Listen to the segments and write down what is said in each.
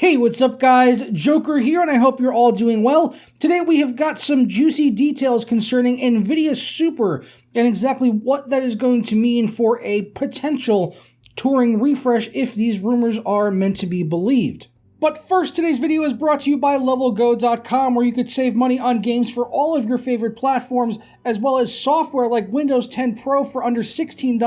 Hey, what's up guys? Joker here, and I hope you're all doing well. Today we have got some juicy details concerning NVIDIA Super and exactly what that is going to mean for a potential Turing refresh if these rumors are meant to be believed. But first, today's video is brought to you by LevelGo.com, where you could save money on games for all of your favorite platforms, as well as software like Windows 10 Pro for under $16,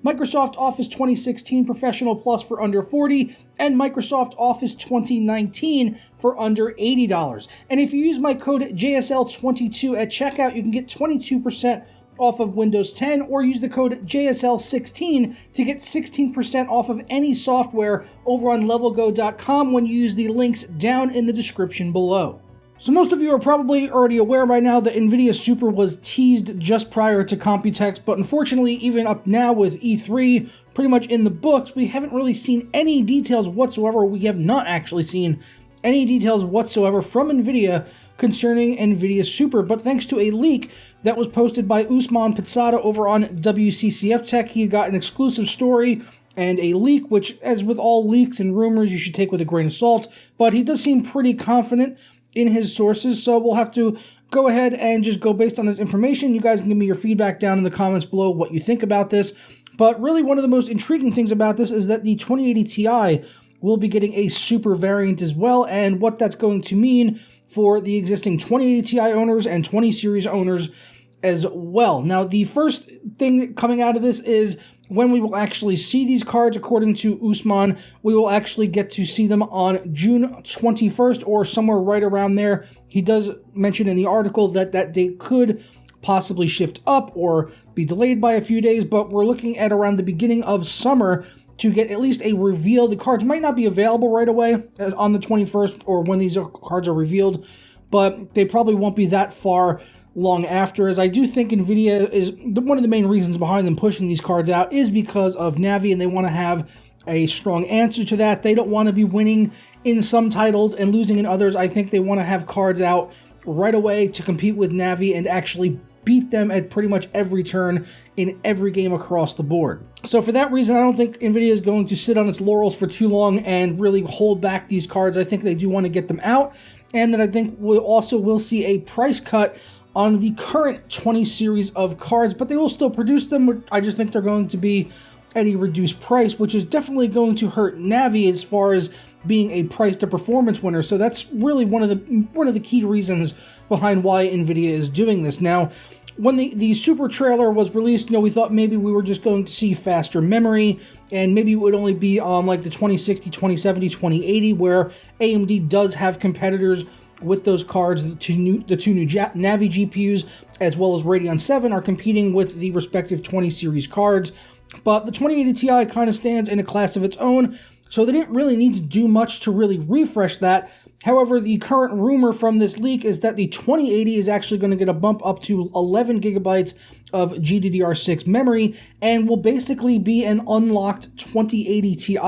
Microsoft Office 2016 Professional Plus for under $40, and Microsoft Office 2019 for under $80. And if you use my code JSL22 at checkout, you can get 22% off of Windows 10, or use the code JSL16 to get 16% off of any software over on levelgo.com when you use the links down in the description below. So most of you are probably already aware by now that NVIDIA Super was teased just prior to Computex, but unfortunately even up now with E3 pretty much in the books, we haven't really seen any details whatsoever. We have not actually seen any details whatsoever from NVIDIA concerning NVIDIA Super, but thanks to a leak that was posted by Usman Pizzada over on WCCF Tech, he got an exclusive story and a leak, which, as with all leaks and rumors, you should take with a grain of salt, but he does seem pretty confident in his sources, so we'll have to go ahead and just go based on this information. You guys can give me your feedback down in the comments below what you think about this, but really one of the most intriguing things about this is that the 2080 Ti will be getting a Super variant as well, and what that's going to mean for the existing 2080 Ti owners and 20 series owners as well. Now, the first thing coming out of this is when we will actually see these cards. According to Usman, we will actually get to see them on June 21st or somewhere right around there. He does mention in the article that that date could possibly shift up or be delayed by a few days, but we're looking at around the beginning of summer to get at least a reveal. The cards might not be available right away as on the 21st or when these cards are revealed, but they probably won't be that far long after, as I do think NVIDIA is one of the main reasons behind them pushing these cards out is because of Navi, and they want to have a strong answer to that. They don't want to be winning in some titles and losing in others. I think they want to have cards out right away to compete with Navi and actually beat them at pretty much every turn in every game across the board. So for that reason, I don't think NVIDIA is going to sit on its laurels for too long and really hold back these cards. I think they do want to get them out, and then I think we'll see a price cut on the current 20 series of cards, but they will still produce them. I just think they're going to be at a reduced price, which is definitely going to hurt Navi as far as being a price to performance winner. So that's really one of the key reasons behind why NVIDIA is doing this. Now, when the Super trailer was released, we thought maybe we were just going to see faster memory, and maybe it would only be on like the 2060, 2070, 2080, where AMD does have competitors with those cards. The two new Navi GPUs, as well as Radeon 7, are competing with the respective 20 series cards. But the 2080 Ti kind of stands in a class of its own, so they didn't really need to do much to really refresh that. However, the current rumor from this leak is that the 2080 is actually going to get a bump up to 11 gigabytes of GDDR6 memory and will basically be an unlocked 2080 Ti,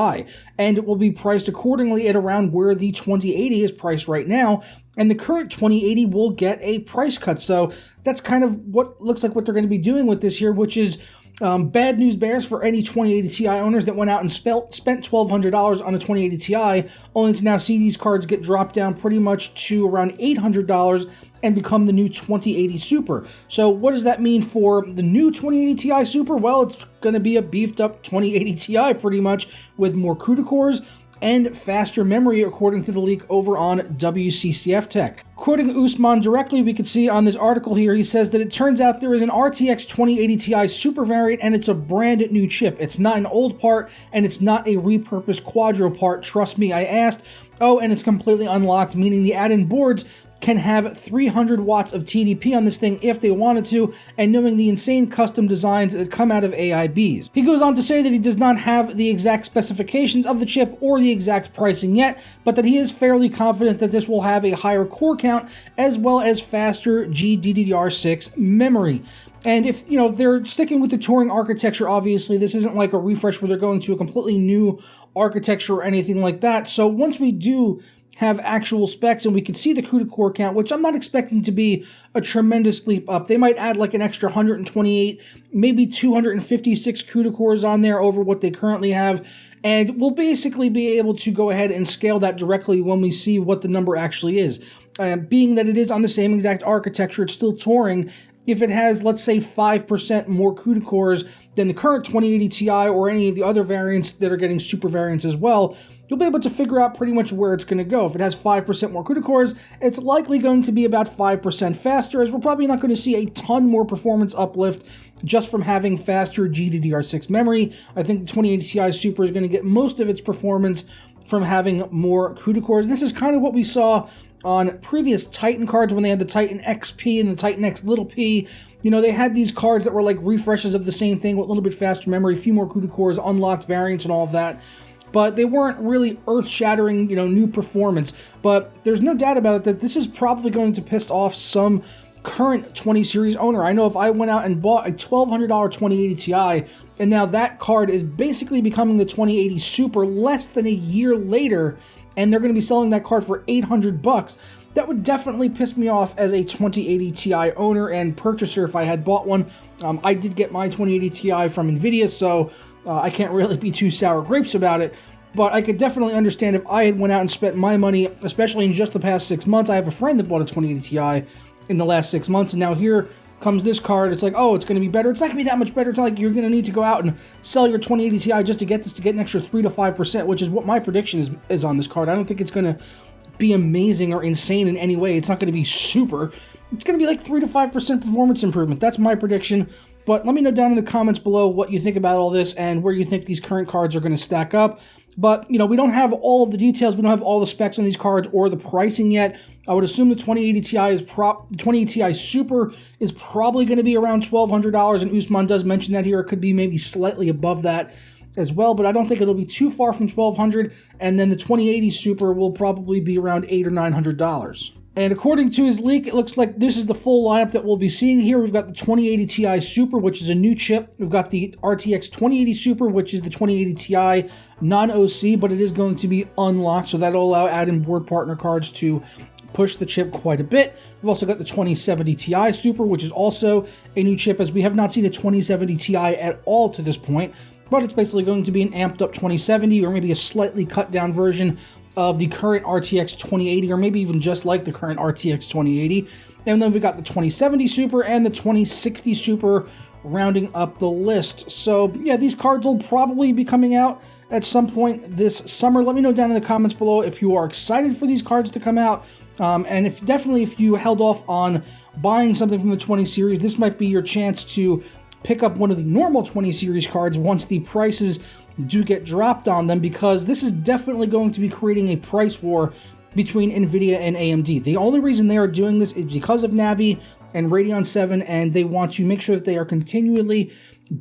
and it will be priced accordingly at around where the 2080 is priced right now, and the current 2080 will get a price cut. So that's kind of what looks like what they're going to be doing with this here, which is bad news bears for any 2080 Ti owners that went out and spent $1,200 on a 2080 Ti, only to now see these cards get dropped down pretty much to around $800 and become the new 2080 Super. So what does that mean for the new 2080 Ti Super? Well, it's going to be a beefed up 2080 Ti pretty much with more CUDA cores and faster memory, according to the leak over on WCCF Tech. Quoting Usman directly, we could see on this article here, he says that it turns out there is an RTX 2080 Ti Super variant, and it's a brand new chip. It's not an old part, and it's not a repurposed Quadro part. Trust me, I asked. Oh, and it's completely unlocked, meaning the add-in boards can have 300 watts of TDP on this thing if they wanted to, and knowing the insane custom designs that come out of AIBs. He goes on to say that he does not have the exact specifications of the chip or the exact pricing yet, but that he is fairly confident that this will have a higher core count as well as faster GDDR6 memory. And if they're sticking with the Turing architecture, obviously this isn't like a refresh where they're going to a completely new architecture or anything like that. So once we do have actual specs and we could see the CUDA core count, which I'm not expecting to be a tremendous leap up. They might add like an extra 128, maybe 256 CUDA cores on there over what they currently have, and we'll basically be able to go ahead and scale that directly when we see what the number actually is. Being that it is on the same exact architecture, it's still Turing. If it has, let's say, 5% more CUDA cores than the current 2080 Ti or any of the other variants that are getting super variants as well, you'll be able to figure out pretty much where it's going to go. If it has 5% more CUDA cores, it's likely going to be about 5% faster, as we're probably not going to see a ton more performance uplift just from having faster GDDR6 memory. I think the 2080 Ti Super is going to get most of its performance from having more CUDA cores. And this is kind of what we saw on previous Titan cards when they had the Titan XP and the Titan X little p. You know, they had these cards that were like refreshes of the same thing with a little bit faster memory, a few more CUDA cores, unlocked variants and all of that. But they weren't really earth-shattering, you know, new performance. But there's no doubt about it that this is probably going to piss off some current 20 series owner. I know if I went out and bought a $1,200 2080 Ti, and now that card is basically becoming the 2080 Super less than a year later, and they're going to be selling that card for $800, that would definitely piss me off as a 2080 Ti owner and purchaser if I had bought one. I did get my 2080 Ti from NVIDIA, so I can't really be too sour grapes about it. But I could definitely understand if I had went out and spent my money, especially in just the past 6 months. I have a friend that bought a 2080 Ti in the last 6 months, and now here comes this card. It's like, oh, it's going to be better. It's not going to be that much better. It's not like you're going to need to go out and sell your 2080 Ti just to get this, to get an extra 3 to 5%, which is what my prediction is on this card. I don't think it's going to be amazing or insane in any way. It's not going to be super. It's going to be like 3 to 5% performance improvement. That's my prediction. But let me know down in the comments below what you think about all this and where you think these current cards are going to stack up. But, you know, we don't have all of the details. We don't have all the specs on these cards or the pricing yet. I would assume the 2080 Ti Super is probably going to be around $1,200, and Usman does mention that here. It could be maybe slightly above that as well, but I don't think it'll be too far from $1,200, and then the 2080 Super will probably be around $800 or $900. And according to his leak, it looks like this is the full lineup that we'll be seeing here. We've got the 2080 Ti Super, which is a new chip. We've got the RTX 2080 Super, which is the 2080 Ti non-OC, but it is going to be unlocked, so that'll allow add-in board partner cards to push the chip quite a bit. We've also got the 2070 Ti Super, which is also a new chip, as we have not seen a 2070 Ti at all to this point, but it's basically going to be an amped up 2070 or maybe a slightly cut down version of the current RTX 2080, or maybe even just like the current RTX 2080. And then we got the 2070 Super and the 2060 Super rounding up the list. So yeah, these cards will probably be coming out at some point this summer. Let me know down in the comments below if you are excited for these cards to come out. And if you held off on buying something from the 20 series, this might be your chance to pick up one of the normal 20 series cards once the prices do get dropped on them, because this is definitely going to be creating a price war between NVIDIA and AMD. The only reason they are doing this is because of Navi and Radeon 7, and they want to make sure that they are continually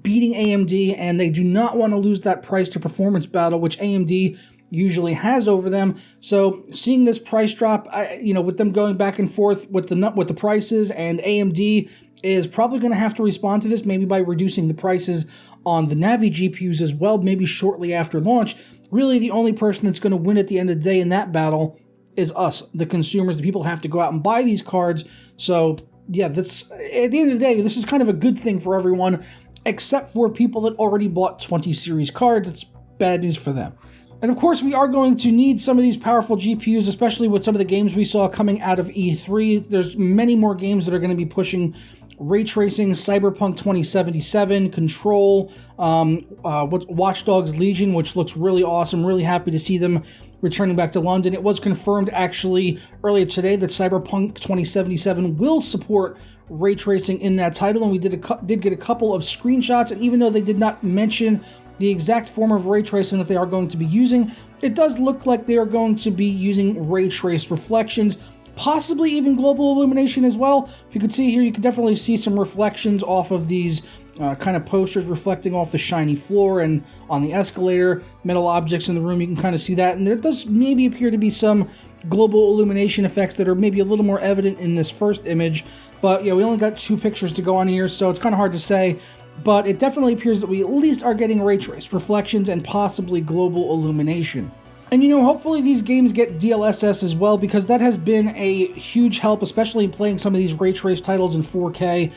beating AMD, and they do not want to lose that price to performance battle, which AMD usually has over them. So seeing this price drop, with them going back and forth with the prices, and AMD is probably going to have to respond to this, maybe by reducing the prices on the Navi GPUs as well, maybe shortly after launch. Really, the only person that's going to win at the end of the day in that battle is us, the consumers. The people have to go out and buy these cards. So yeah, that's, at the end of the day, this is kind of a good thing for everyone, except for people that already bought 20 series cards. It's bad news for them. And of course, we are going to need some of these powerful GPUs, especially with some of the games we saw coming out of E3. There's many more games that are going to be pushing ray tracing. Cyberpunk 2077, Control, Watch Dogs Legion, which looks really awesome. Really happy to see them returning back to London. It was confirmed actually earlier today that Cyberpunk 2077 will support ray tracing in that title, and we did get a couple of screenshots, and even though they did not mention the exact form of ray tracing that they are going to be using, it does look like they are going to be using ray trace reflections, possibly even global illumination as well. If you could see here, you can definitely see some reflections off of these kind of posters reflecting off the shiny floor and on the escalator, metal objects in the room. You can kind of see that, and there does maybe appear to be some global illumination effects that are maybe a little more evident in this first image. But yeah, we only got 2 pictures to go on here, so it's kind of hard to say. But it definitely appears that we at least are getting ray trace reflections and possibly global illumination. And you know, hopefully these games get DLSS as well, because that has been a huge help, especially in playing some of these ray trace titles in 4K.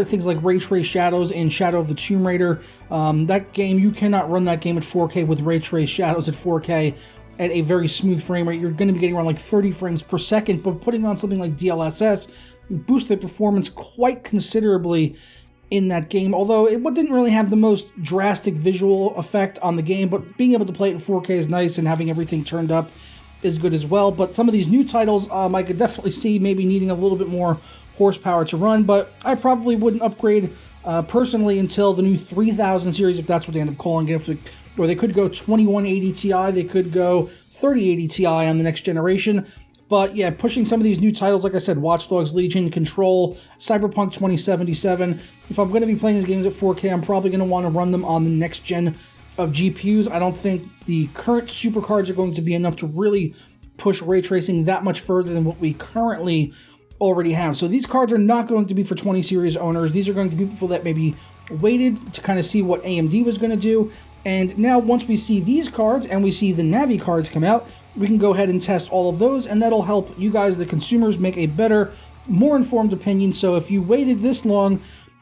Things like Ray Trace Shadows and Shadow of the Tomb Raider. That game, you cannot run that game at 4K with Ray Trace Shadows at 4K at a very smooth frame rate. You're going to be getting around like 30 frames per second, but putting on something like DLSS boosts the performance quite considerably in that game, although it didn't really have the most drastic visual effect on the game, but being able to play it in 4K is nice, and having everything turned up is good as well. But some of these new titles, I could definitely see maybe needing a little bit more horsepower to run, but I probably wouldn't upgrade personally until the new 3000 series, if that's what they end up calling it. Or they could go 2180 Ti, they could go 3080 Ti on the next generation. But yeah, pushing some of these new titles, like I said, Watch Dogs Legion, Control, Cyberpunk 2077. If I'm going to be playing these games at 4K, I'm probably going to want to run them on the next gen of GPUs. I don't think the current super cards are going to be enough to really push ray tracing that much further than what we currently already have. So these cards are not going to be for 20 series owners. These are going to be people that maybe waited to kind of see what AMD was going to do. And now once we see these cards and we see the Navi cards come out, we can go ahead and test all of those, and that'll help you guys, the consumers, make a better, more informed opinion. So if you waited this long,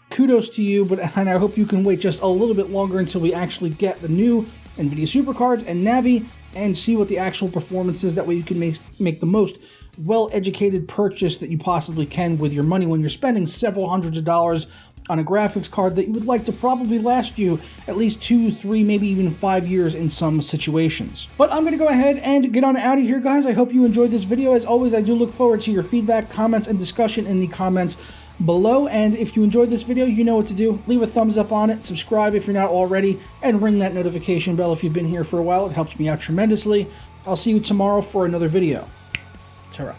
kudos to you, and I hope you can wait just a little bit longer until we actually get the new NVIDIA Super cards and Navi and see what the actual performance is. That way you can make the most well-educated purchase that you possibly can with your money when you're spending several hundreds of dollars on a graphics card that you would like to probably last you at least 2, 3, maybe even 5 years in some situations. But I'm going to go ahead and get on out of here, guys. I hope you enjoyed this video. As always, I do look forward to your feedback, comments, and discussion in the comments below. And if you enjoyed this video, you know what to do. Leave a thumbs up on it, subscribe if you're not already, and ring that notification bell if you've been here for a while. It helps me out tremendously. I'll see you tomorrow for another video. Ta-ra.